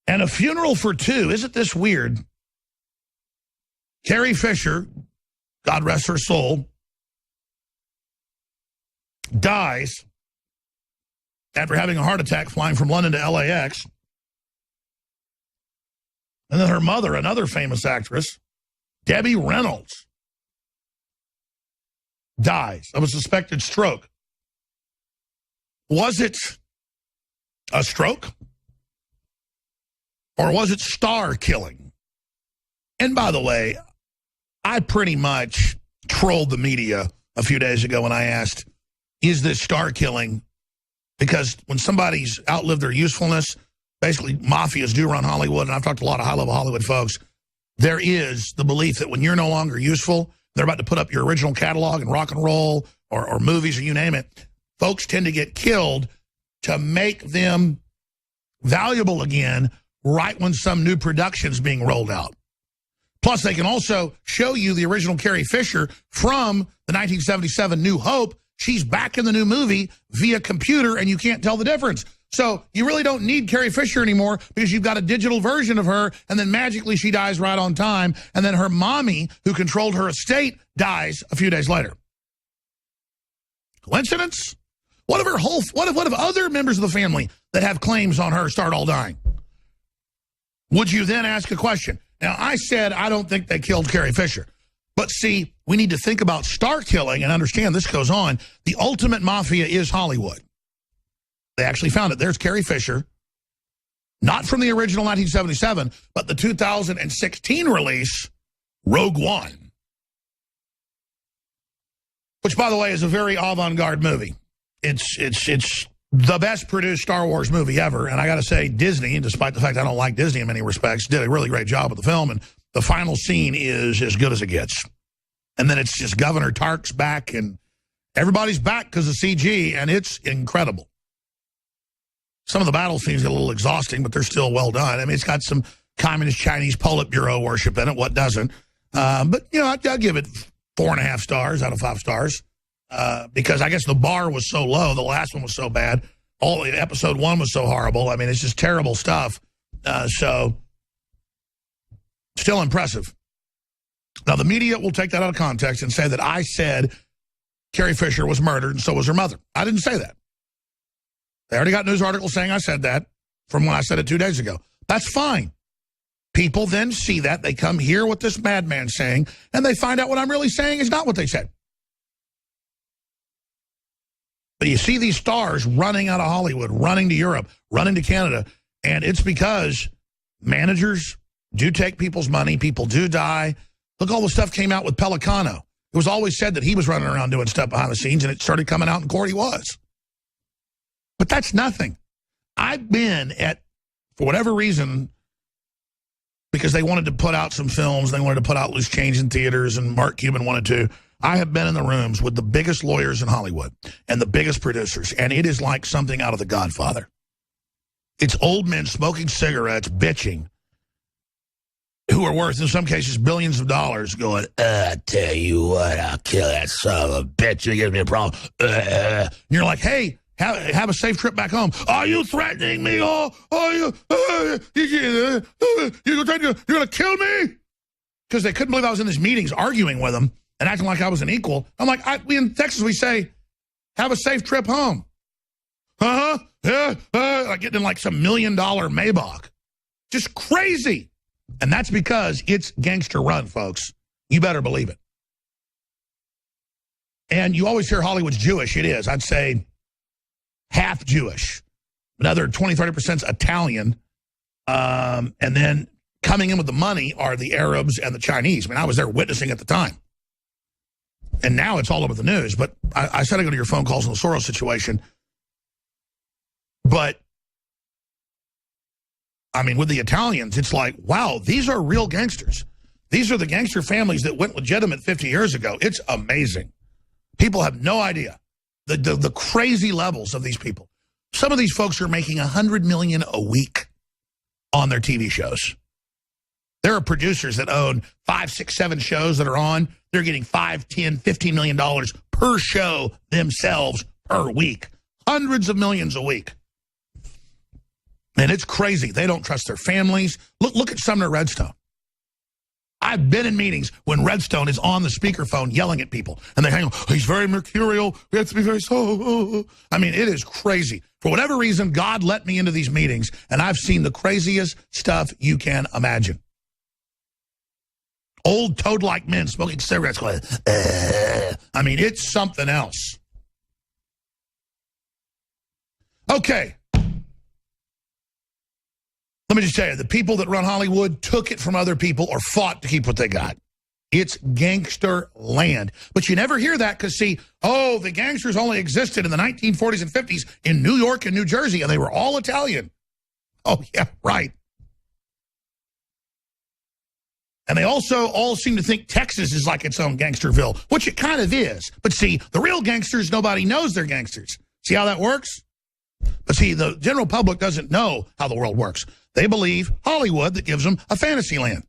And a funeral for two. Isn't this weird? Carrie Fisher, God rest her soul, dies after having a heart attack flying from London to LAX. And then her mother, another famous actress, Debbie Reynolds, dies of a suspected stroke. Was it a stroke? Or was it star killing? And by the way, I pretty much trolled the media a few days ago when I asked, is this star killing? Because when somebody's outlived their usefulness, basically mafias do run Hollywood, and I've talked to a lot of high-level Hollywood folks, there is the belief that when you're no longer useful, they're about to put up your original catalog and rock and roll or movies or you name it, folks tend to get killed to make them valuable again right when some new production's being rolled out. Plus, they can also show you the original Carrie Fisher from the 1977 New Hope. She's back in the new movie via computer, and you can't tell the difference. So you really don't need Carrie Fisher anymore because you've got a digital version of her, and then magically she dies right on time, and then her mommy, who controlled her estate, dies a few days later. Coincidence? What if other members of the family that have claims on her start all dying? Would you then ask a question? Now, I said I don't think they killed Carrie Fisher. But see, we need to think about star killing and understand this goes on. The ultimate mafia is Hollywood. They actually found it. There's Carrie Fisher, not from the original 1977, but the 2016 release, Rogue One. Which, by the way, is a very avant-garde movie. It's the best produced Star Wars movie ever. And I got to say, Disney, despite the fact I don't like Disney in many respects, did a really great job with the film. And the final scene is as good as it gets. And then it's just Governor Tark's back, and everybody's back because of CG, and it's incredible. Some of the battle scenes get a little exhausting, but they're still well done. I mean, it's got some communist Chinese Politburo worship in it. What doesn't? But, you know, I'll give it 4.5 stars out of 5 stars. Because I guess the bar was so low, the last one was so bad, episode 1 was so horrible. I mean, it's just terrible stuff. So, still impressive. Now, the media will take that out of context and say that I said Carrie Fisher was murdered and so was her mother. I didn't say that. They already got news articles saying I said that from when I said it 2 days ago. That's fine. People then see that, they come hear what this madman's saying, and they find out what I'm really saying is not what they said. But you see these stars running out of Hollywood, running to Europe, running to Canada, and it's because managers do take people's money, people do die. Look, all the stuff came out with Pelicano. It was always said that he was running around doing stuff behind the scenes, and it started coming out in court he was. But that's nothing. I've been at, for whatever reason, because they wanted to put out some films, they wanted to put out Loose Change in theaters, and Mark Cuban wanted to, I have been in the rooms with the biggest lawyers in Hollywood and the biggest producers, and it is like something out of The Godfather. It's old men smoking cigarettes, bitching, who are worth, in some cases, billions of dollars, going, I tell you what, I'll kill that son of a bitch. You give me a problem. And you're like, hey, have a safe trip back home. Are you threatening me? You're going to kill me? Because they couldn't believe I was in these meetings arguing with them and acting like I was an equal. I'm like, in Texas, we say, have a safe trip home. Yeah, like getting in like some $1 million Maybach. Just crazy. And that's because it's gangster run, folks. You better believe it. And you always hear Hollywood's Jewish. It is. I'd say half Jewish. Another 20, 30% Italian. And then coming in with the money are the Arabs and the Chinese. I mean, I was there witnessing at the time. And now it's all over the news. But I said I go to your phone calls on the Soros situation. But, I mean, with the Italians, it's like, wow, these are real gangsters. These are the gangster families that went legitimate 50 years ago. It's amazing. People have no idea the crazy levels of these people. Some of these folks are making $100 million a week on their TV shows. There are producers that own 5, 6, 7 shows that are on. They're getting $5, $10, $15 million per show themselves per week. Hundreds of millions a week. And it's crazy. They don't trust their families. Look at Sumner Redstone. I've been in meetings when Redstone is on the speakerphone yelling at people. And they hang on, he's very mercurial. We have to be very so. I mean, it is crazy. For whatever reason, God let me into these meetings, and I've seen the craziest stuff you can imagine. Old toad-like men smoking cigarettes going, I mean, it's something else. Okay. Let me just tell you, the people that run Hollywood took it from other people or fought to keep what they got. It's gangster land. But you never hear that because, see, the gangsters only existed in the 1940s and 50s in New York and New Jersey, and they were all Italian. Oh, yeah, right. And they also all seem to think Texas is like its own gangsterville, which it kind of is. But see, the real gangsters, nobody knows they're gangsters. See how that works? But see, the general public doesn't know how the world works. They believe Hollywood that gives them a fantasy land.